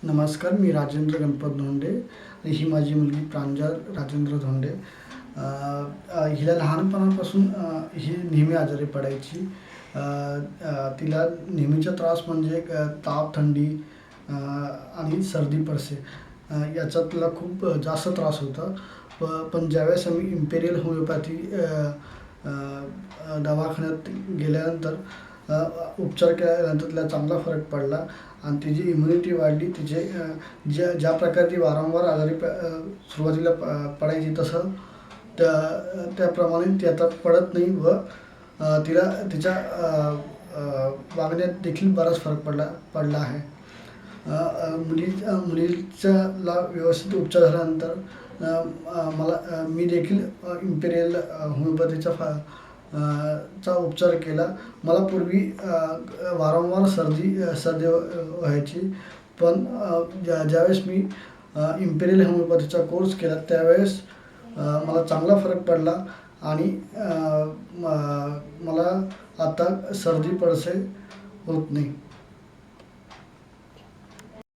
नमस्कार, मी राजेंद्र गणपत धोंडे आणि ही माझी मुलगी प्रांजल राजेंद्र धोंडे. हिला लहानपणापासून ही नेहमी आजारी पडायची. तिला नेहमीचा त्रास म्हणजे ताप, थंडी आणि सर्दी पडसे याचा तिला खूप जास्त त्रास होता. पण ज्यावेळेस आम्ही इम्पेरियल होमिओपॅथी दवाखान्यात गेल्यानंतर उपचार केल्यानंतर तिला चांगला फरक पडला आणि तिची इम्युनिटी वाढली. तिचे ज्या प्रकारे ती वारंवार आजारी सुरुवातीला पडायची तसं त्याप्रमाणे ती आता पडत नाही व तिला तिच्या वागण्यात देखील बराच फरक पडला आहे. मुलीच्याला व्यवस्थित उपचार झाल्यानंतर मी देखील इम्पेरियल होमिओपॅथीचा चा उपचार केला. मला पूर्वी वारंवार सर्दी व्हायची, पण ज्यावेळेस मी इम्पेरियल होमिओपॅथीचा कोर्स केला त्यावेळेस मला चांगला फरक पडला आणि मला आता सर्दी पडसे होत नाही.